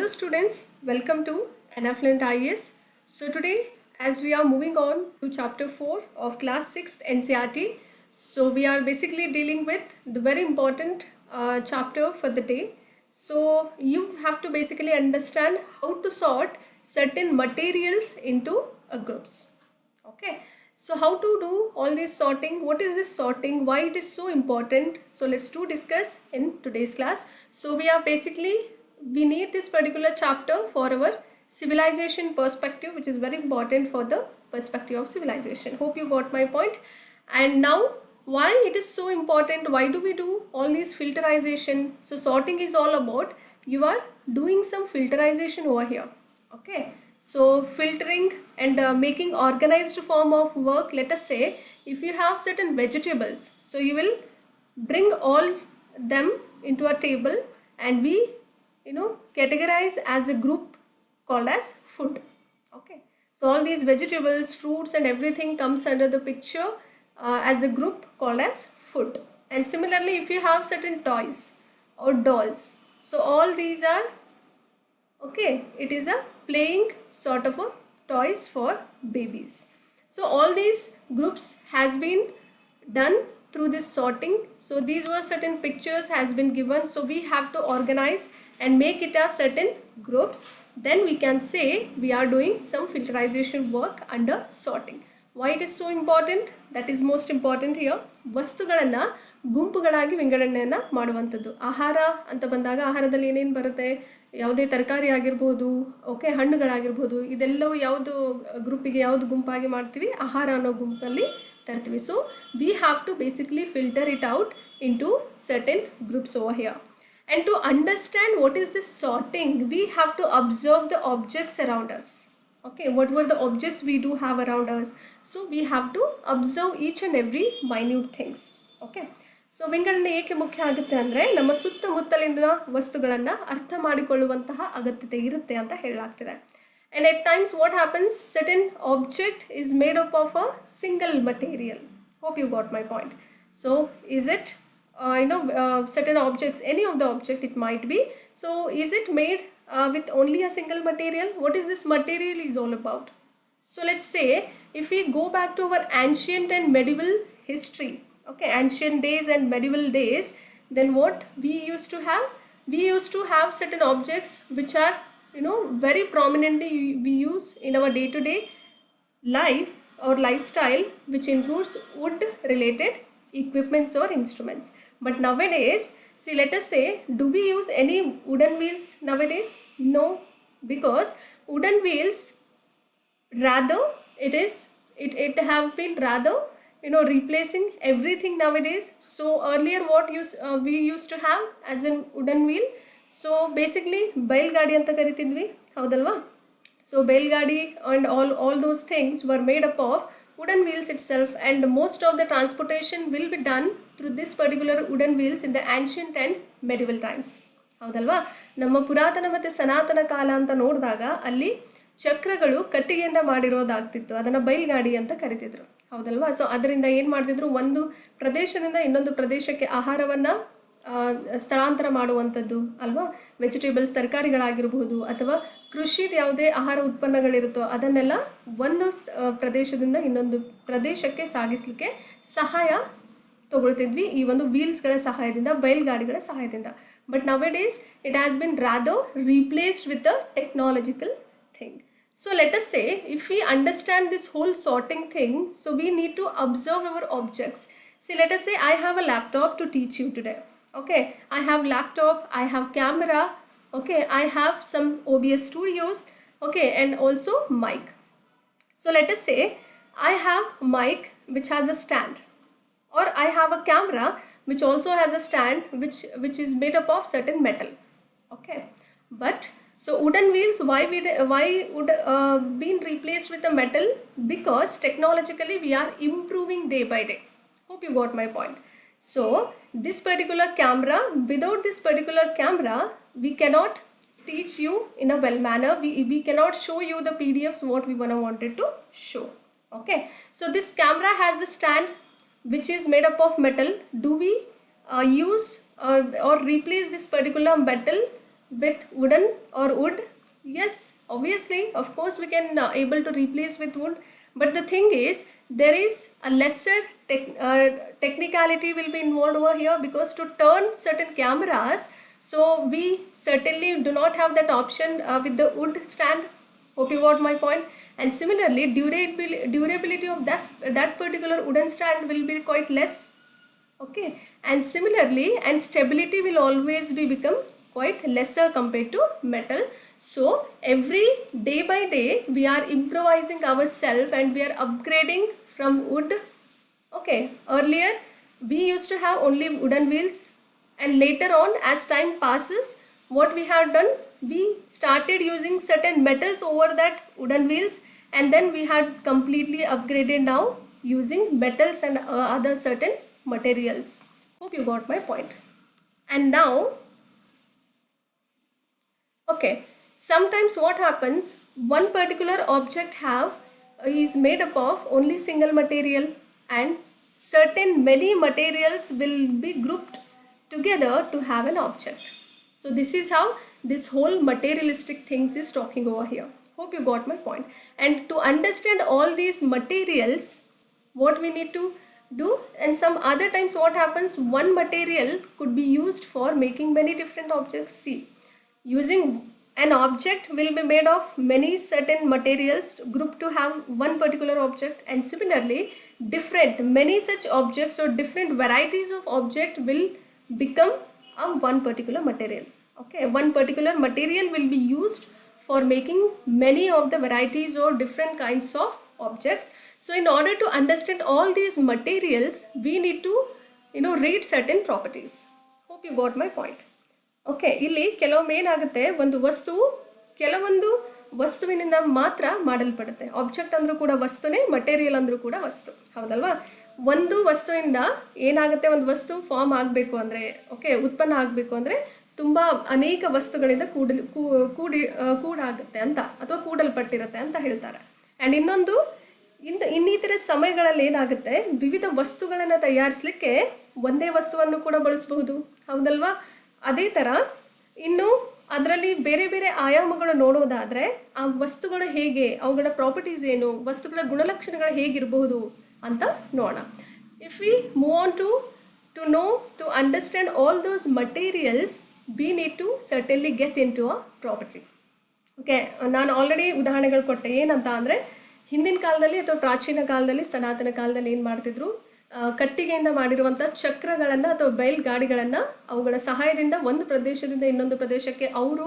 Hello students, welcome to Anafluent IES. So today as we are moving on to chapter 4 of class 6th NCERT, so we are basically dealing with the very important chapter for the day. So you have to basically understand how to sort certain materials into groups. Okay, so how to do all this sorting, what is this sorting, why it is so important, so let's discuss in today's class. So we need this particular chapter for our civilization perspective, which is very important for the perspective of civilization. Hope you got my point. And now why it is so important, why do we do all these filterization? So sorting is all about you are doing some filterization over here. Okay, so filtering and making organized form of work. Let us say if you have certain vegetables, so you will bring all them into a table and we categorize as a group called as food. Okay, so all these vegetables, fruits and everything comes under the picture as a group called as food. And similarly, if you have certain toys or dolls, so all these are it is a playing sort of a toys for babies. So all these groups has been done through this sorting. So these were certain pictures has been given, so we have to organize and make it a certain groups. Then we can say we are doing some filterization work under sorting. Why it is so important? That is most important here. ವಸ್ತುಗಳನ್ನ ಗುಂಪುಗಳಾಗಿ ವಿಂಗಡಣೆಯನ್ನು ಮಾಡುವಂಥದ್ದು. ಆಹಾರ ಅಂತ ಬಂದಾಗ ಆಹಾರದಲ್ಲಿ ಏನೇನು ಬರುತ್ತೆ, ಯಾವುದೇ ತರಕಾರಿ ಆಗಿರ್ಬೋದು, ಓಕೆ, ಹಣ್ಣುಗಳಾಗಿರ್ಬೋದು, ಇದೆಲ್ಲವೂ ಯಾವುದು ಗ್ರೂಪಿಗೆ ಯಾವುದು ಗುಂಪಾಗಿ ಮಾಡ್ತೀವಿ, ಆಹಾರ ಅನ್ನೋ ಗುಂಪಲ್ಲಿ ತರ್ತೀವಿ. So we have to basically filter it out into certain groups over here. And to understand what is this sorting, we have to observe the objects around us. Okay, what were the objects we do have around us? So we have to observe each and every minute things. Okay, so ವಿಂಗಡಣೆ ಏಕೆ ಮುಖ್ಯ ಆಗುತ್ತೆ ಅಂದರೆ ನಮ್ಮ ಸುತ್ತಮುತ್ತಲಿನ ವಸ್ತುಗಳನ್ನು ಅರ್ಥ ಮಾಡಿಕೊಳ್ಳುವಂತಹ ಅಗತ್ಯತೆ ಇರುತ್ತೆ ಅಂತ ಹೇಳಲಾಗ್ತಿದೆ. And at times what happens, certain object is made up of a single material. Hope you got my point. So is it certain objects, any of the object it might be, so is it made with only a single material? What is this material is all about? So let's say if we go back to our ancient and medieval history, okay, ancient days and medieval days, then what we used to have certain objects which are very prominently we use in our day-to-day life or lifestyle, which includes wood related equipments or instruments. But nowadays, see, let us say, do we use any wooden wheels nowadays? No, because wooden wheels rather it have been rather replacing everything nowadays. So earlier what we used to have as a wooden wheel, so basically bailgadi anta karitidvi, haudalva? So bailgadi and all those things were made up of wooden wheels itself, and most of the transportation will be done through this particular wooden wheels in the ancient and medieval times. ಹೌದಲ್ವಾ? ನಮ್ಮ ಪುರಾತನ ಮತ್ತು ಸನಾತನ ಕಾಲ ಅಂತ ನೋಡಿದಾಗ ಅಲ್ಲಿ ಚಕ್ರಗಳು ಕಟ್ಟಿಗೆಯಿಂದ ಮಾಡಿರೋದಾಗ್ತಿತ್ತು, ಅದನ್ನು ಬೈಲ್ಗಾಡಿ ಅಂತ ಕರಿತಿದ್ರು. ಹೌದಲ್ವಾ? ಸೊ ಅದರಿಂದ ಏನು ಮಾಡ್ತಿದ್ರು, ಒಂದು ಪ್ರದೇಶದಿಂದ ಇನ್ನೊಂದು ಪ್ರದೇಶಕ್ಕೆ ಆಹಾರವನ್ನು ಸ್ಥಳಾಂತರ ಮಾಡುವಂಥದ್ದು ಅಲ್ವಾ. ವೆಜಿಟೇಬಲ್ಸ್, ತರಕಾರಿಗಳಾಗಿರ್ಬೋದು, ಅಥವಾ ಕೃಷಿದ ಯಾವುದೇ ಆಹಾರ ಉತ್ಪನ್ನಗಳಿರುತ್ತೋ ಅದನ್ನೆಲ್ಲ ಒಂದು ಪ್ರದೇಶದಿಂದ ಇನ್ನೊಂದು ಪ್ರದೇಶಕ್ಕೆ ಸಾಗಿಸಲಿಕ್ಕೆ ಸಹಾಯ ತಗೊಳ್ತಿದ್ವಿ ಈ ಒಂದು ವೀಲ್ಸ್ಗಳ ಸಹಾಯದಿಂದ, ಬೈಲ್ಗಾಡಿಗಳ ಸಹಾಯದಿಂದ. But now-A-days it has been rather replaced with a technological thing. So let us say if we understand this whole sorting thing, so we need to observe our objects. See, let us say I have a laptop to teach you today. Okay, I have laptop, I have camera, okay, I have some OBS studios, okay, and also mic. So let us say I have mic which has a stand, or I have a camera which also has a stand which is made up of certain metal. Okay, but so wooden wheels, why would been replaced with a metal? Because technologically we are improving day by day. Hope you got my point. So this particular camera, without this particular camera we cannot teach you in a well manner, we cannot show you the PDFs what we wanted to show. Okay, so this camera has a stand which is made up of metal. Do we use or replace this particular metal with wooden or wood? Yes, obviously, of course we can able to replace with wood, but the thing is there is a lesser technicality will be involved over here, because to turn certain cameras, so we certainly do not have that option with the wood stand. Hope you got my point. And similarly, durability of that particular wooden stand will be quite less. Okay, and similarly, and stability will always be become quite lesser compared to metal. So every day by day we are improvising ourselves and we are upgrading from wood. Okay, earlier we used to have only wooden wheels, and later on as time passes, what we have done, we started using certain metals over that wooden wheels, and then we had completely upgraded now using metals and other certain materials. Hope you got my point. And now, okay, sometimes what happens, one particular object have is made up of only single material, and certain many materials will be grouped together to have an object. So this is how this whole materialistic things is talking over here. Hope you got my point. And to understand all these materials, what we need to do, and some other times what happens, one material could be used for making many different objects. See, using an object will be made of many certain materials grouped to have one particular object, and similarly different many such objects or different varieties of object will become a one particular material. Okay, one particular material will be used for making many of the varieties or different kinds of objects. So in order to understand all these materials, we need to read certain properties. Hope you got my point. Okay, ಇಲ್ಲಿ ಕೆಲವೊಮ್ಮೆ ಏನಾಗುತ್ತೆ, ಒಂದು ವಸ್ತುವು ಕೆಲವೊಂದು ವಸ್ತುವಿನಿಂದ ಮಾತ್ರ ಮಾಡಲ್ಪಡುತ್ತೆ. Object ಅಂದರೂ ಕೂಡ ವಸ್ತುನೇ, ಮಟೀರಿಯಲ್ ಅಂದರೂ ಕೂಡ ವಸ್ತು, ಹೌದಲ್ವಾ? ಒಂದು ವಸ್ತುವಿಂದ ಏನಾಗುತ್ತೆ, ಒಂದು ವಸ್ತು ಫಾರ್ಮ್ ಆಗಬೇಕು ಅಂದರೆ, ಓಕೆ, ಉತ್ಪನ್ನ ಆಗಬೇಕು ಅಂದರೆ ತುಂಬ ಅನೇಕ ವಸ್ತುಗಳಿಂದ ಕೂಡಾಗುತ್ತೆ ಅಂತ, ಅಥವಾ ಕೂಡಲ್ಪಟ್ಟಿರುತ್ತೆ ಅಂತ ಹೇಳ್ತಾರೆ. ಆ್ಯಂಡ್ ಇನ್ನೊಂದು ಇನ್ನಿತರ ಸಮಯಗಳಲ್ಲಿ ಏನಾಗುತ್ತೆ, ವಿವಿಧ ವಸ್ತುಗಳನ್ನು ತಯಾರಿಸಲಿಕ್ಕೆ ಒಂದೇ ವಸ್ತುವನ್ನು ಕೂಡ ಬಳಸಬಹುದು, ಹೌದಲ್ವಾ? ಅದೇ ಥರ ಇನ್ನು ಅದರಲ್ಲಿ ಬೇರೆ ಬೇರೆ ಆಯಾಮಗಳು ನೋಡೋದಾದರೆ ಆ ವಸ್ತುಗಳು ಹೇಗೆ, ಅವುಗಳ ಪ್ರಾಪರ್ಟೀಸ್ ಏನು, ವಸ್ತುಗಳ ಗುಣಲಕ್ಷಣಗಳು ಹೇಗಿರಬಹುದು ಅಂತ ನೋಡೋಣ. If we move on to know to understand all those materials, we need to certainly get into a property. Okay, ನಾನು ಆಲ್ರೆಡಿ ಉದಾಹರಣೆಗಳು ಕೊಟ್ಟೆ. ಏನಂತ ಅಂದರೆ, ಹಿಂದಿನ ಕಾಲದಲ್ಲಿ ಅಥವಾ ಪ್ರಾಚೀನ ಕಾಲದಲ್ಲಿ, ಸನಾತನ ಕಾಲದಲ್ಲಿ ಏನು ಮಾಡ್ತಿದ್ರು, ಕಟ್ಟಿಗೆಯಿಂದ ಮಾಡಿರುವಂಥ ಚಕ್ರಗಳನ್ನು ಅಥವಾ ಬೈಲ್ಗಾಡಿಗಳನ್ನು, ಅವುಗಳ ಸಹಾಯದಿಂದ ಒಂದು ಪ್ರದೇಶದಿಂದ ಇನ್ನೊಂದು ಪ್ರದೇಶಕ್ಕೆ ಅವರು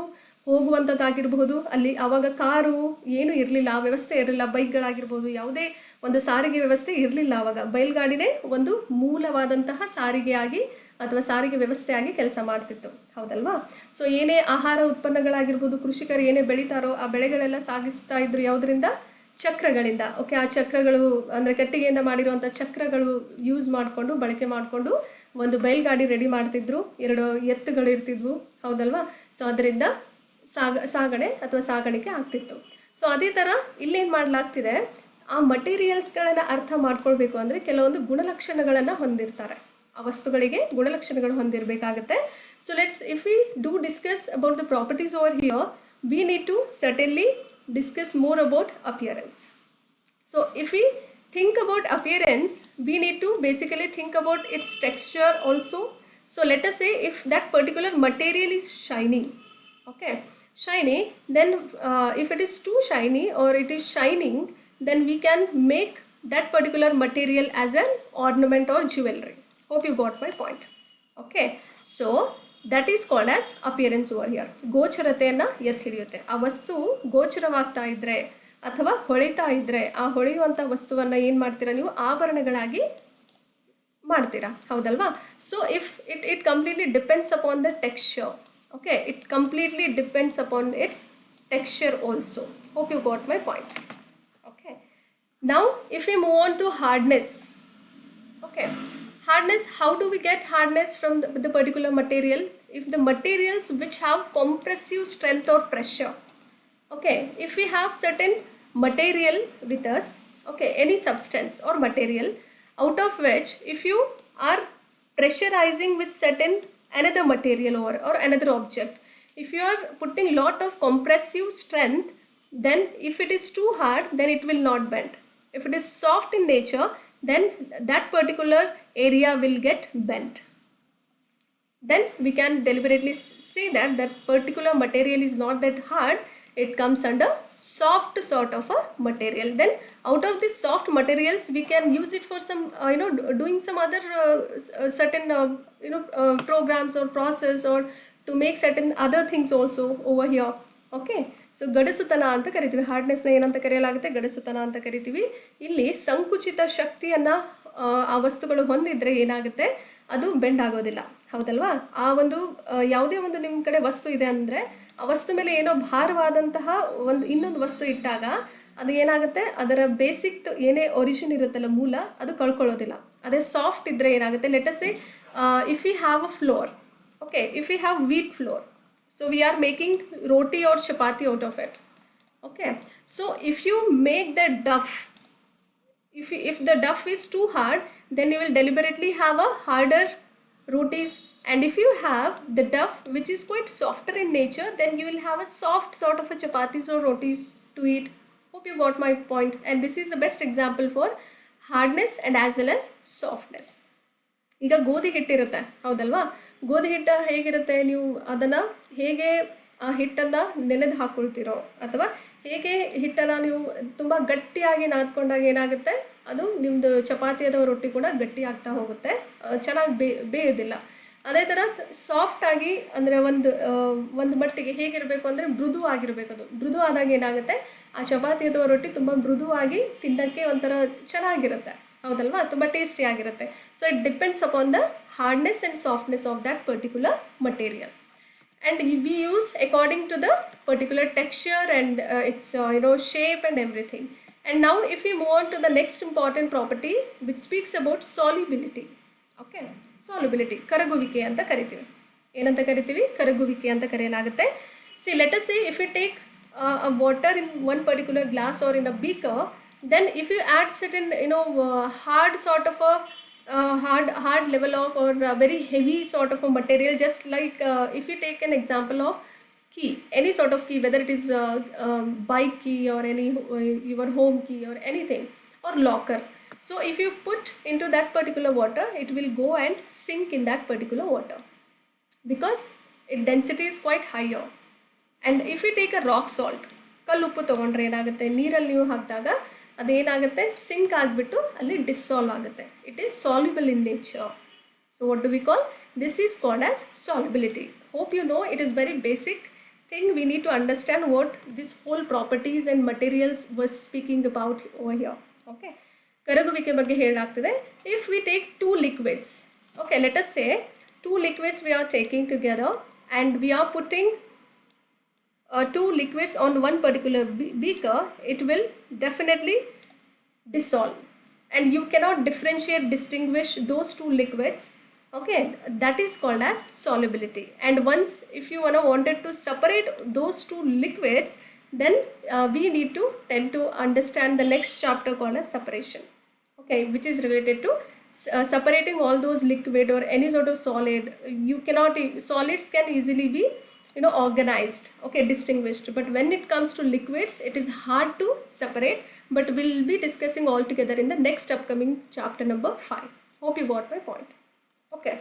ಹೋಗುವಂಥದ್ದಾಗಿರಬಹುದು. ಅಲ್ಲಿ ಆವಾಗ ಕಾರು ಏನೂ ಇರಲಿಲ್ಲ, ಆ ವ್ಯವಸ್ಥೆ ಇರಲಿಲ್ಲ, ಬೈಕ್ಗಳಾಗಿರ್ಬೋದು, ಯಾವುದೇ ಒಂದು ಸಾರಿಗೆ ವ್ಯವಸ್ಥೆ ಇರಲಿಲ್ಲ. ಆವಾಗ ಬೈಲ್ಗಾಡಿನೇ ಒಂದು ಮೂಲವಾದಂತಹ ಸಾರಿಗೆಯಾಗಿ ಅಥವಾ ಸಾರಿಗೆ ವ್ಯವಸ್ಥೆಯಾಗಿ ಕೆಲಸ ಮಾಡ್ತಿತ್ತು, ಹೌದಲ್ವಾ? ಸೊ ಏನೇ ಆಹಾರ ಉತ್ಪನ್ನಗಳಾಗಿರ್ಬೋದು, ಕೃಷಿಕರು ಏನೇ ಬೆಳೀತಾರೋ ಆ ಬೆಳೆಗಳೆಲ್ಲ ಸಾಗಿಸ್ತಾ ಇದ್ರು ಯಾವುದರಿಂದ, ಚಕ್ರಗಳಿಂದ. ಓಕೆ, ಆ ಚಕ್ರಗಳು ಅಂದರೆ ಕಟ್ಟಿಗೆಯಿಂದ ಮಾಡಿರುವಂಥ ಚಕ್ರಗಳು ಯೂಸ್ ಮಾಡಿಕೊಂಡು, ಬಳಕೆ ಮಾಡಿಕೊಂಡು ಒಂದು ಬೈಲ್ಗಾಡಿ ರೆಡಿ ಮಾಡ್ತಿದ್ರು, 2 ಎತ್ತುಗಳು ಇರ್ತಿದ್ವು, ಹೌದಲ್ವಾ? ಸೊ ಅದರಿಂದ ಸಾಗಣೆ ಅಥವಾ ಸಾಗಾಣಿಕೆ ಆಗ್ತಿತ್ತು. ಸೊ ಅದೇ ಥರ ಇಲ್ಲೇನು ಮಾಡಲಾಗ್ತಿದೆ, ಆ ಮಟೀರಿಯಲ್ಸ್ಗಳನ್ನು ಅರ್ಥ ಮಾಡ್ಕೊಳ್ಬೇಕು ಅಂದರೆ ಕೆಲವೊಂದು ಗುಣಲಕ್ಷಣಗಳನ್ನು ಹೊಂದಿರ್ತಾರೆ, ಆ ವಸ್ತುಗಳಿಗೆ ಗುಣಲಕ್ಷಣಗಳು ಹೊಂದಿರಬೇಕಾಗುತ್ತೆ. So if we do discuss about the properties over here, we need to certainly discuss more about appearance. So if we think about appearance, we need to basically think about its texture also. So let us say if that particular material is shiny, okay, shiny, then if it is too shiny or it is shining, then we can make that particular material as an ornament or jewelry. Hope you got my point. Okay, so that is called as appearance over here. ಗೋಚರತೆಯನ್ನು ಎತ್ತಿ ಹಿಡಿಯುತ್ತೆ. ಆ ವಸ್ತು ಗೋಚರವಾಗ್ತಾ ಇದ್ದರೆ ಅಥವಾ ಹೊಳಿತಾ ಇದ್ದರೆ, ಆ ಹೊಳೆಯುವಂಥ ವಸ್ತುವನ್ನು ಏನು ಮಾಡ್ತೀರಾ ನೀವು, ಆಭರಣಗಳಾಗಿ ಮಾಡ್ತೀರಾ, ಹೌದಲ್ವಾ? So if it completely depends upon the texture. Okay, it completely depends upon its texture also. Hope you got my point. Okay, now if you move on to hardness. Okay, hardness, how do we get hardness from the particular material? If the materials which have compressive strength or pressure, okay, if we have certain material with us, okay, any substance or material, out of which if you are pressurizing with certain another material or another object, If you are putting lot of compressive strength, then if it is too hard, then it will not bend. If it is soft in nature, then that particular area will get bent. Then we can deliberately say that that particular material is not that hard, it comes under soft sort of a material. Then out of this soft materials, we can use it for some doing some other certain programs or process, or to make certain other things also over here. Okay, so ಗಡಸುತನ ಅಂತ ಕರಿತೀವಿ. ಹಾರ್ಡ್ನೆಸ್ನ ಏನಂತ ಕರೆಯಲಾಗುತ್ತೆ? ಗಡಸುತನ ಅಂತ ಕರಿತೀವಿ. ಇಲ್ಲಿ ಸಂಕುಚಿತ ಶಕ್ತಿಯನ್ನು ಆ ವಸ್ತುಗಳು ಹೊಂದಿದ್ರೆ ಏನಾಗುತ್ತೆ, ಅದು ಬೆಂಡ್ ಆಗೋದಿಲ್ಲ, ಹೌದಲ್ವಾ? ಆ ಒಂದು ಯಾವುದೇ ಒಂದು ನಿಮ್ಮ ಕಡೆ ವಸ್ತು ಇದೆ ಅಂದರೆ ಆ ವಸ್ತು ಮೇಲೆ ಏನೋ ಭಾರವಾದಂತಹ ಇನ್ನೊಂದು ವಸ್ತು ಇಟ್ಟಾಗ ಅದು ಏನಾಗುತ್ತೆ, ಅದರ ಬೇಸಿಕ್ ಏನೇ ಒರಿಜಿನ್ ಇರುತ್ತಲ್ಲ, ಮೂಲ, ಅದು ಕಳ್ಕೊಳ್ಳೋದಿಲ್ಲ. ಅದೇ ಸಾಫ್ಟ್ ಇದ್ದರೆ ಏನಾಗುತ್ತೆ, let us say if we have a flour, okay, if we have wheat flour, so we are making roti or chapati out of it. Okay, so if you make the duff, if the duff is too hard, then you will deliberately have a harder rotis, and if you have the duff which is quite softer in nature, then you will have a soft sort of a chapatis or rotis to eat. Hope you got my point. And this is the best example for hardness and as well as softness. ಈಗ ಗೋಧಿ ಹಿಟ್ಟಿರುತ್ತೆ, ಹೌದಲ್ವಾ? ಗೋಧಿ ಹಿಟ್ಟು ಹೇಗಿರುತ್ತೆ, ನೀವು ಅದನ್ನು ಹೇಗೆ ಆ ಹಿಟ್ಟನ್ನು ನೆನೆದು ಹಾಕ್ಕೊಳ್ತೀರೋ, ಅಥವಾ ಹೇಗೆ ಹಿಟ್ಟನ್ನು ನೀವು ತುಂಬ ಗಟ್ಟಿಯಾಗಿ ನಾದ್ಕೊಂಡಾಗ ಏನಾಗುತ್ತೆ, ಅದು ನಿಮ್ಮದು ಚಪಾತಿ ಅಥವಾ ರೊಟ್ಟಿ ಕೂಡ ಗಟ್ಟಿ ಆಗ್ತಾ ಹೋಗುತ್ತೆ, ಚೆನ್ನಾಗಿ ಬೇಯೋದಿಲ್ಲ. ಅದೇ ಥರ ಸಾಫ್ಟಾಗಿ ಅಂದರೆ ಒಂದು ಮಟ್ಟಿಗೆ ಹೇಗಿರಬೇಕು ಅಂದರೆ ಮೃದು ಆಗಿರಬೇಕು. ಅದು ಮೃದು ಆದಾಗ ಏನಾಗುತ್ತೆ, ಆ ಚಪಾತಿ ಅಥವಾ ರೊಟ್ಟಿ ತುಂಬ ಮೃದುವಾಗಿ ತಿನ್ನೋಕ್ಕೆ ಒಂಥರ ಚೆನ್ನಾಗಿರುತ್ತೆ, ಹೌದಲ್ವಾ? ತುಂಬ ಟೇಸ್ಟಿ ಆಗಿರುತ್ತೆ. So it depends upon the hardness and softness of that particular material. And we use according to the particular texture and its shape and everything. And now if we move on to the next important property which speaks about solubility. Okay, solubility, ಕರಗುವಿಕೆ ಅಂತ ಕರಿತೀವಿ. ಏನಂತ ಕರಿತೀವಿ? ಕರಗುವಿಕೆ ಅಂತ ಕರೆಯಲಾಗುತ್ತೆ. See, let us say if we take a water in one particular glass or in a beaker, then if you add certain hard sort of a hard level of or very heavy sort of a material, just like if you take an example of key, any sort of key, whether it is bike key or any your home key or anything, or locker. So if you put into that particular water, it will go and sink in that particular water because its density is quite higher. And if you take a rock salt, ಕಲ್ಲುಪ್ಪು ತೊಗೊಂಡ್ರೆ ಏನಾಗುತ್ತೆ, ನೀರಲ್ಲಿ ನೀವು ಹಾಕಿದಾಗ ಅದೇನಾಗುತ್ತೆ, sync ಆಗಿಬಿಟ್ಟು ಅಲ್ಲಿ dissolve ಆಗುತ್ತೆ. It is soluble in nature. So what do we call this is called as solubility. Hope you know it is very basic thing. We need to understand what this whole properties and materials was speaking about over here. Okay, ಕರಗುವಿಕೆ ಬಗ್ಗೆ ಹೇಳಲಾಗ್ತದೆ. If we take two liquids, okay, let us say two liquids we are taking together and we are putting two liquids on one particular beaker, it will definitely dissolve, and you cannot distinguish those two liquids. Okay, that is called as solubility. And once if you wanted to separate those two liquids, then we need to tend to understand the next chapter called as separation, okay, which is related to separating all those liquid or any sort of solid. You cannot, solids can easily be organized, okay, distinguished, but when it comes to liquids, it is hard to separate, but we'll be discussing all together in the next upcoming chapter number 5. Hope you got my point. Okay,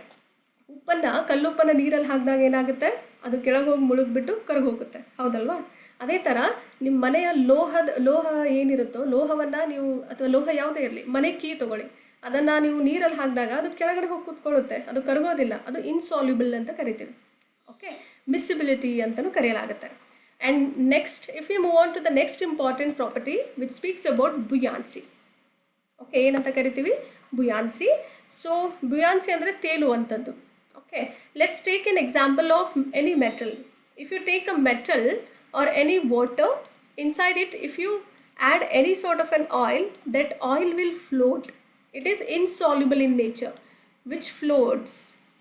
ಕಲ್ಲುಪ್ಪನ್ನು ನೀರಲ್ಲಿ ಹಾಕಿದಾಗ ಏನಾಗುತ್ತೆ, ಅದು ಕೆಳಗೆ ಹೋಗಿ ಮುಳುಗ್ಬಿಟ್ಟು ಕರಗಿ ಹೋಗುತ್ತೆ, ಹೌದಲ್ವಾ? ಅದೇ ಥರ ನಿಮ್ಮ ಮನೆಯ ಲೋಹ ಏನಿರುತ್ತೋ, ಲೋಹವನ್ನು ನೀವು, ಅಥವಾ ಲೋಹ ಯಾವುದೇ ಇರಲಿ, ಮನೆ ಕೀ ತೊಗೊಳ್ಳಿ, ಅದನ್ನು ನೀವು ನೀರಲ್ಲಿ ಹಾಕಿದಾಗ ಅದು ಕೆಳಗಡೆ ಹೋಗಿ ಕೂತ್ಕೊಳ್ಳುತ್ತೆ, ಅದು ಕರಗೋದಿಲ್ಲ, ಅದು ಇನ್ಸಾಲ್ಯುಬಲ್ ಅಂತ ಕರಿತೀವಿ. ಓಕೆ, miscibility ಅಂತಲೂ ಕರೆಯಲಾಗುತ್ತೆ. And next, if we move on to the next important property which speaks about buoyancy. Okay, ಏನಂತ ಕರಿತೀವಿ? buoyancy. ಸೊ buoyancy ಅಂದರೆ ತೇಲುವಂಥದ್ದು. Okay, let's take an example of any metal. If you take a metal or any water, inside it if you add any sort of an oil, that oil will float. It is insoluble in nature, which floats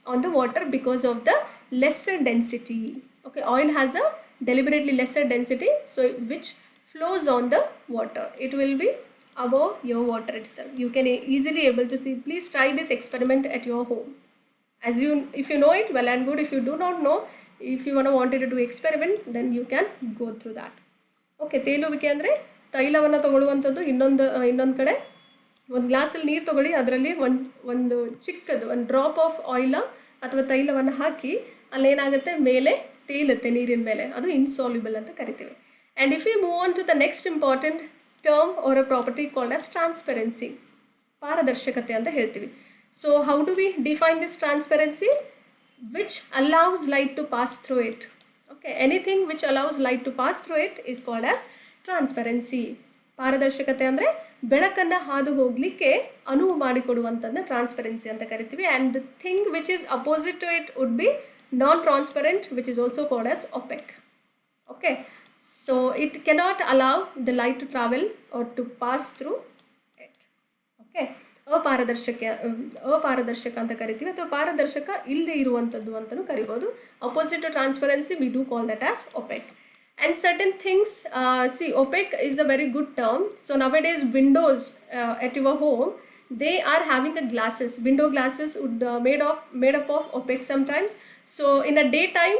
on the water because of the lesser density. Okay, oil has a deliberately lesser density, so which flows on the water. It will be above your water itself. You can easily able to see. Please try this experiment at your home. If you know it, well and good. If you do not know, if you wanted to experiment, then you can go through that. Okay, ತೇಲುವಿಕೆ ಅಂದರೆ ತೈಲವನ್ನು ತಗೊಳ್ಳುವಂಥದ್ದು. ಇನ್ನೊಂದು ಕಡೆ ಒಂದು ಗ್ಲಾಸಲ್ಲಿ ನೀರು ತೊಗೊಳ್ಳಿ, ಅದರಲ್ಲಿ ಒಂದು ಚಿಕ್ಕದು ಒಂದು ಡ್ರಾಪ್ ಆಫ್ ಆಯಿಲ್ ಅಥವಾ ತೈಲವನ್ನು ಹಾಕಿ ಅಲ್ಲೇನಾಗುತ್ತೆ, ಮೇಲೆ ತೇಲುತ್ತೆ ನೀರಿನ ಮೇಲೆ, ಅದು ಇನ್ಸಾಲ್ಯುಬಲ್ ಅಂತ ಕರಿತೀವಿ. And if you move on to the next important term or a property called as transparency, ಪಾರದರ್ಶಕತೆ ಅಂತ ಹೇಳ್ತೀವಿ. So how do we define this transparency? which allows light to pass through it. Okay, anything which allows light to pass through it is called as transparency. ಪಾರದರ್ಶಕತೆ ಅಂದರೆ ಬೆಳಕನ್ನು ಹಾದು ಹೋಗಲಿಕ್ಕೆ ಅನುವು ಮಾಡಿಕೊಡುವಂಥದ್ದನ್ನ transparency ಅಂತ ಕರಿತೀವಿ. And the thing which is opposite to it would be non transparent, which is also called as opaque. Okay, so it cannot allow the light to travel or to pass through it. Okay, ಅಪಾರದರ್ಶಕ ಅಂತ ಕರಿತೀವಿ, ಅಥವಾ ಪಾರದರ್ಶಕ ಇಲ್ಲದೆ ಇರುವಂಥದ್ದು ಅಂತಲೂ ಕರಿಬೋದು. Opposite to transparency we do call that as opaque. And certain things, see, opaque is a very good term. So nowadays windows at your home, they are having a glasses. Window glasses would made up of opaque sometimes. So in a daytime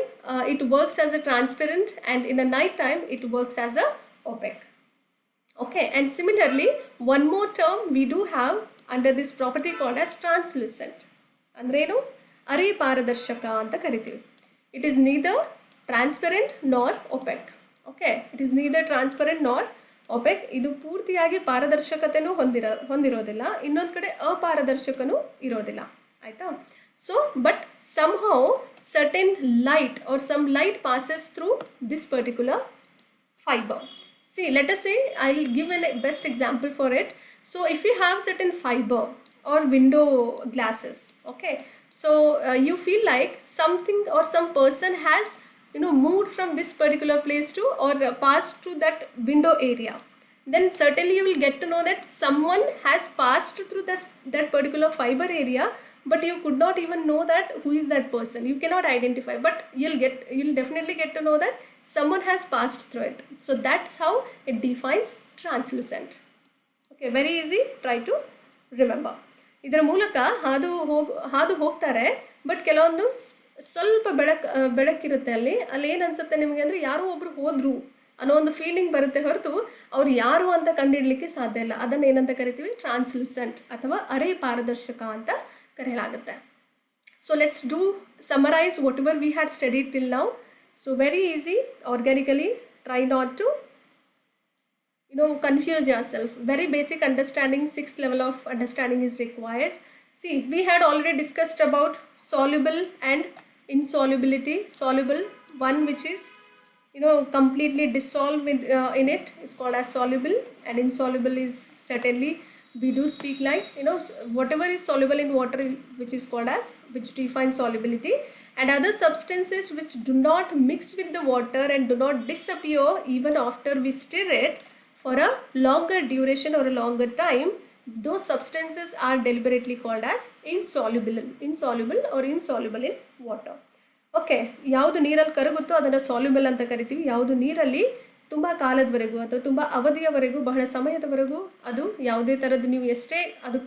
it works as a transparent, and in a night time it works as a opaque. Okay, and similarly one more term we do have under this property called as translucent. ಅಂದ್ರೇನು? ಅರೆ ಪಾರದರ್ಶಕ ಅಂತ ಕರಿತೀವಿ. It is neither transparent nor opaque. Okay, it is neither transparent nor opaque. ಇದು ಪೂರ್ತಿಯಾಗಿ ಪಾರದರ್ಶಕತೆನೂ ಹೊಂದಿರೋದಿಲ್ಲ, ಇನ್ನೊಂದು ಕಡೆ ಅಪಾರದರ್ಶಕನೂ ಇರೋದಿಲ್ಲ. ಆಯಿತಾ? So but somehow certain light or some light passes through this particular fiber. See, let us say, I'll give a best example for it. So if you have certain fiber or window glasses, okay, so you feel like something or some person has moved from this particular place to or passed to that window area, then certainly you will get to know that someone has passed through that particular fiber area, but you could not even know that who is that person. You cannot identify, but you'll definitely get to know that someone has passed through it. So that's how it defines translucent. Okay, very easy, try to remember. ಇದರ ಮೂಲಕ ಹಾದು ಹೋಗ್ತಾರೆ, but ಕೆಲವೊಂದು ಸ್ವಲ್ಪ ಬೆಳಕಿರುತ್ತೆ ಅಲ್ಲಿ ಏನು ಅನ್ಸುತ್ತೆ ನಿಮಗೆ ಅಂದರೆ ಯಾರೋ ಒಬ್ರು ಹೋದ್ರು ಅನ್ನೋ ಒಂದು ಫೀಲಿಂಗ್ ಬರುತ್ತೆ ಹೊರತು ಅವ್ರು ಯಾರು ಅಂತ ಕಂಡುಹಿಡಲಿಕ್ಕೆ ಸಾಧ್ಯ ಇಲ್ಲ. ಅದನ್ನು ಏನಂತ ಕರಿತೀವಿ? ಟ್ರಾನ್ಸ್ಲೂಸೆಂಟ್ ಅಥವಾ ಅರೆ ಪಾರದರ್ಶಕ ಅಂತ ಕರೆಯಲಾಗುತ್ತೆ. So let's summarize whatever we had studied till now. So very easy, organically, try not to confuse yourself. Very basic understanding, 6th level of understanding is required. See, we had already discussed about soluble and insolubility. Soluble, one which is completely dissolved in it, is called as soluble, and insoluble is certainly we do speak like whatever is soluble in water, which is called as, which defines solubility, and other substances which do not mix with the water and do not disappear even after we stir it for a longer duration or a longer time, those substances are deliberately called as insoluble or insoluble in water. Okay, ಯಾವುದು ನೀರಲ್ಲಿ ಕರಗುತ್ತೋ ಅದನ್ನು soluble ಅಂತ ಕರಿತೀವಿ. ಯಾವುದು ನೀರಲ್ಲಿ ತುಂಬ ಕಾಲದವರೆಗೂ ಅಥವಾ ತುಂಬ ಅವಧಿಯವರೆಗೂ, ಬಹಳ ಸಮಯದವರೆಗೂ ಅದು ಯಾವುದೇ ಥರದ್ದು ನೀವು ಎಷ್ಟೇ ಅದು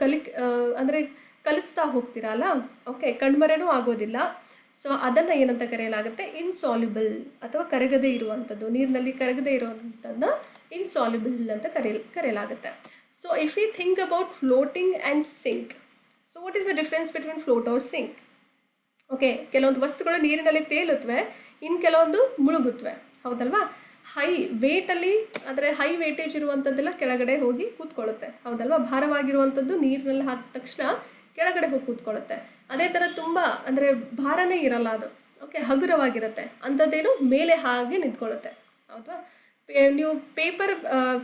ಅಂದರೆ ಕಲಿಸ್ತಾ ಹೋಗ್ತೀರಲ್ಲ, ಓಕೆ, ಕಣ್ಮರೆನೂ ಆಗೋದಿಲ್ಲ. ಸೊ ಅದನ್ನು ಏನಂತ ಕರೆಯಲಾಗುತ್ತೆ? ಇನ್ಸಾಲ್ಯುಬಲ್ ಅಥವಾ ಕರಗದೇ ಇರುವಂಥದ್ದು, ನೀರಿನಲ್ಲಿ ಕರಗದೇ ಇರುವಂಥದ್ದನ್ನ ಇನ್ಸಾಲ್ಯುಬಲ್ ಅಂತ ಕರೆಯಲಾಗುತ್ತೆ. So if we think about floating and sink, so what is the difference between float or sink? Okay, ಕೆಲವೊಂದು ವಸ್ತುಗಳು ನೀರಿನಲ್ಲಿ ತೇಲುತ್ತವೆ, ಇನ್ನು ಕೆಲವೊಂದು ಮುಳುಗುತ್ತವೆ, ಹೌದಲ್ವಾ? ಹೈ ವೇಟಲ್ಲಿ ಅಂದರೆ ಹೈ ವೇಟೇಜ್ ಇರುವಂಥದ್ದೆಲ್ಲ ಕೆಳಗಡೆ ಹೋಗಿ ಕೂತ್ಕೊಳ್ಳುತ್ತೆ, ಹೌದಲ್ವಾ? ಭಾರವಾಗಿರುವಂಥದ್ದು ನೀರಿನಲ್ಲಿ ಹಾಕಿದ ತಕ್ಷಣ ಕೆಳಗಡೆ ಹೋಗಿ ಕೂತ್ಕೊಳ್ಳುತ್ತೆ. ಅದೇ ಥರ ತುಂಬ ಅಂದರೆ ಭಾರನೇ ಇರಲ್ಲ ಅದು, ಓಕೆ, ಹಗುರವಾಗಿರುತ್ತೆ, ಅಂಥದ್ದೇನು ಮೇಲೆ ಹಾಗೆ ನಿಂತ್ಕೊಳ್ಳುತ್ತೆ, ಹೌದಾ? ನೀವು ಪೇಪರ್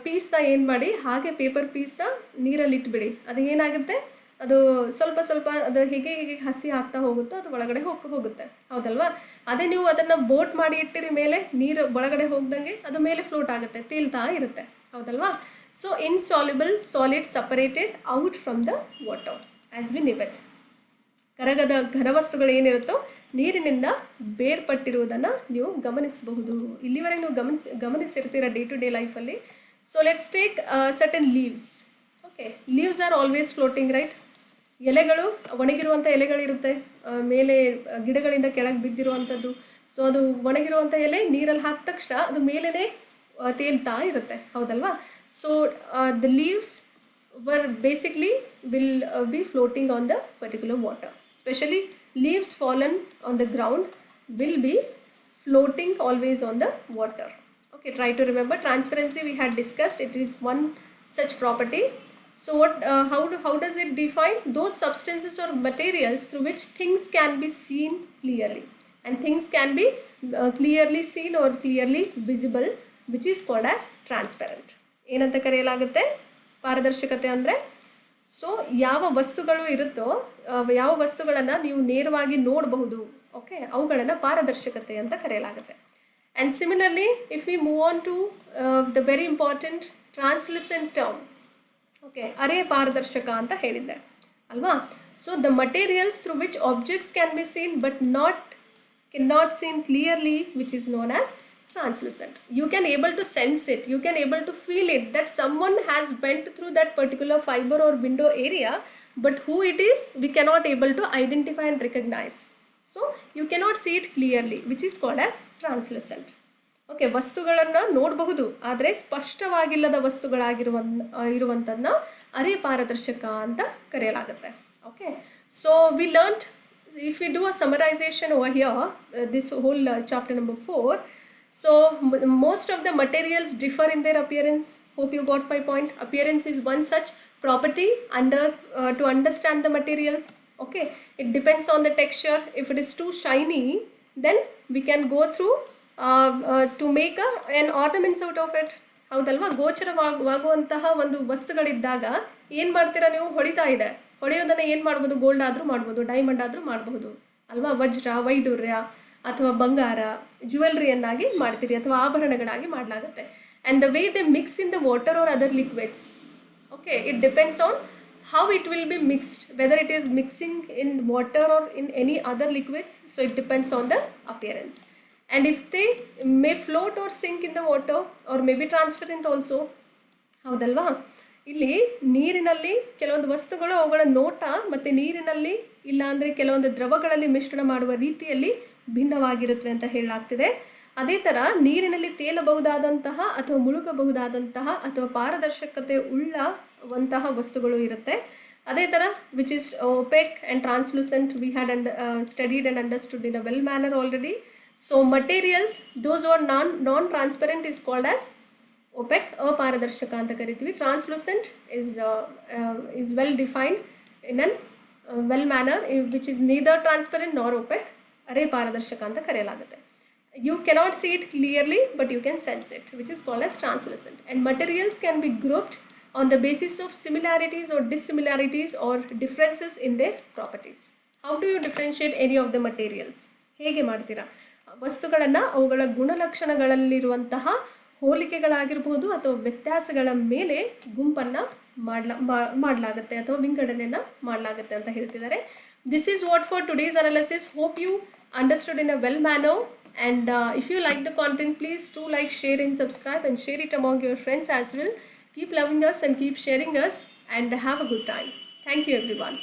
ಪೀಸ್ನ ಏನು ಮಾಡಿ, ಹಾಗೆ ಪೇಪರ್ ಪೀಸ್ನ ನೀರಲ್ಲಿ ಇಟ್ಬಿಡಿ, ಅದು ಏನಾಗುತ್ತೆ, ಅದು ಸ್ವಲ್ಪ ಸ್ವಲ್ಪ ಅದು ಹೇಗೆ ಹಸಿ ಆಗ್ತಾ ಹೋಗುತ್ತೋ ಅದು ಒಳಗಡೆ ಹೋಗುತ್ತೆ, ಹೌದಲ್ವಾ? ಅದೇ ನೀವು ಅದನ್ನು ಬೋಟ್ ಮಾಡಿ ಇಟ್ಟಿರಿ ಮೇಲೆ, ನೀರು ಒಳಗಡೆ ಹೋಗ್ದಂಗೆ ಅದು ಮೇಲೆ ಫ್ಲೋಟ್ ಆಗುತ್ತೆ, ತೇಲ್ತಾ ಇರುತ್ತೆ, ಹೌದಲ್ವಾ? So insoluble solid separated out from the water as we knew it. ಕರಗದ ಘನವಸ್ತುಗಳು ಏನಿರುತ್ತೋ ನೀರಿನಿಂದ ಬೇರ್ಪಟ್ಟಿರುವುದನ್ನು ನೀವು ಗಮನಿಸಬಹುದು. ಇಲ್ಲಿವರೆಗೆ ನೀವು ಗಮನಿಸಿರ್ತೀರ ಡೇ ಟು ಡೇ ಲೈಫಲ್ಲಿ. So let's take certain leaves. Okay, leaves are always floating, right? ಎಲೆಗಳು, ಒಣಗಿರುವಂಥ ಎಲೆಗಳಿರುತ್ತೆ ಮೇಲೆ, ಗಿಡಗಳಿಂದ ಕೆಳಗೆ ಬಿದ್ದಿರುವಂಥದ್ದು. ಸೊ ಅದು ಒಣಗಿರುವಂಥ ಎಲೆ ನೀರಲ್ಲಿ ಹಾಕಿದ ತಕ್ಷಣ ಅದು ಮೇಲೇ ತೇಲ್ತಾ ಇರುತ್ತೆ, ಹೌದಲ್ವಾ? So the leaves were basically will be floating on the particular water. Especially leaves fallen on the ground will be floating always on the water. Okay, try to remember transparency we had discussed, it is one such property. So what how does it define? Those substances or materials through which things can be seen clearly, and things can be clearly seen or clearly visible, which is called as transparent. ಏನಂತ ಕರೆಯಲಾಗುತ್ತೆ ಪಾರದರ್ಶಕತೆ ಅಂದರೆ? So ಯಾವ ವಸ್ತುಗಳು ಇರುತ್ತೋ, ಯಾವ ವಸ್ತುಗಳನ್ನು ನೀವು ನೇರವಾಗಿ ನೋಡಬಹುದು, ಓಕೆ, ಅವುಗಳನ್ನು ಪಾರದರ್ಶಕತೆ ಅಂತ ಕರೆಯಲಾಗುತ್ತೆ. And similarly if we move on to the very important translucent term, okay, ಅರೆ ಪಾರದರ್ಶಕ ಅಂತ ಹೇಳಿದ್ದೆ ಅಲ್ವಾ? So the materials through which objects can be seen but cannot seen clearly, which is known as translucent. You can able to sense it, you can able to feel it, that someone has went through that particular fiber or window area, but who it is we cannot able to identify and recognize. So you cannot see it clearly, which is called as translucent. Okay, ವಸ್ತುಗಳನ್ನು ನೋಡಬಹುದು ಆದರೆ ಸ್ಪಷ್ಟವಾಗಿಲ್ಲದ ಇರುವಂಥದ್ದನ್ನ ಅರೆ ಪಾರದರ್ಶಕ ಅಂತ ಕರೆಯಲಾಗುತ್ತೆ. Okay, so we learned, if we do a summarization over here, this whole chapter number 4, so most of the materials differ in their appearance. Hope you got my point. Appearance is one such property to understand the materials. Okay, it depends on the texture. If it is too shiny, then we can go through to make an ornaments out of it. ಹೌದಲ್ವಾ? ಗೋಚರವಾಗುವಂತಹ ಒಂದು ವಸ್ತುಗಳಿದ್ದಾಗ ಏನು ಮಾಡ್ತೀರಾ ನೀವು? ಹೊಡೆಯೋದನ್ನು ಏನು ಮಾಡ್ಬೋದು? Gold ಆದರೂ ಮಾಡ್ಬೋದು, diamond ಆದರೂ ಮಾಡಬಹುದು ಅಲ್ವಾ? ವಜ್ರ, ವೈಡೂರ್ಯ ಅಥವಾ ಬಂಗಾರ ಜ್ಯುವೆಲ್ರಿಯನ್ನಾಗಿ ಮಾಡ್ತೀರಿ ಅಥವಾ ಆಭರಣಗಳಾಗಿ ಮಾಡಲಾಗುತ್ತೆ. And the way they mix in the water or other liquids, okay, it depends on how it will be mixed, whether it is mixing in water or in any other liquids. So it depends on the appearance. And if they may float or sink in the water or may be transparent also, ಹೌದಲ್ವಾ? ಇಲ್ಲಿ ನೀರಿನಲ್ಲಿ ಕೆಲವೊಂದು ವಸ್ತುಗಳು ಅವುಗಳ ನೋಟ ಮತ್ತು ನೀರಿನಲ್ಲಿ ಇಲ್ಲ ಅಂದರೆ ಕೆಲವೊಂದು ದ್ರವಗಳಲ್ಲಿ ಮಿಶ್ರಣ ಮಾಡುವ ರೀತಿಯಲ್ಲಿ ಭಿನ್ನವಾಗಿರುತ್ತವೆ ಅಂತ ಹೇಳಲಾಗ್ತಿದೆ. ಅದೇ ಥರ ನೀರಿನಲ್ಲಿ ತೇಲಬಹುದಾದಂತಹ ಅಥವಾ ಮುಳುಗಬಹುದಾದಂತಹ ಅಥವಾ ಪಾರದರ್ಶಕತೆ ಉಳ್ಳವಂತಹ ವಸ್ತುಗಳು ಇರುತ್ತೆ. ಅದೇ ಥರ which is OPEC and translucent we had studied and understood in a well manner already. So materials those are non transparent is called as OPEC, ಅಪಾರದರ್ಶಕ ಅಂತ ಕರಿತೀವಿ. Translucent is well defined in an well manner which is neither transparent nor opaque, ಅರೆ ಪಾರದರ್ಶಕ ಅಂತ ಕರೆಯಲಾಗುತ್ತೆ. You cannot see it clearly but you can sense it, which is called as translucent. And materials can be grouped on the basis of similarities or dissimilarities or differences in their properties. How do you differentiate any of the materials? ಹೇಗೆ ಮಾಡ್ತೀರಾ? ವಸ್ತುಗಳನ್ನು ಅವುಗಳ ಗುಣಲಕ್ಷಣಗಳಲ್ಲಿರುವಂತಹ ಹೋಲಿಕೆಗಳಾಗಿರ್ಬೋದು ಅಥವಾ ವ್ಯತ್ಯಾಸಗಳ ಮೇಲೆ ಗುಂಪನ್ನು ಮಾಡಲಾಗುತ್ತೆ ಅಥವಾ ವಿಂಗಡಣೆಯನ್ನು ಮಾಡಲಾಗುತ್ತೆ ಅಂತ ಹೇಳ್ತಿದ್ದಾರೆ. This is what for today's analysis. Hope you understood in a well manner. And if you like the content, please do like, share and subscribe and share it among your friends as well. Keep loving us and keep sharing us and have a good time. Thank you everyone.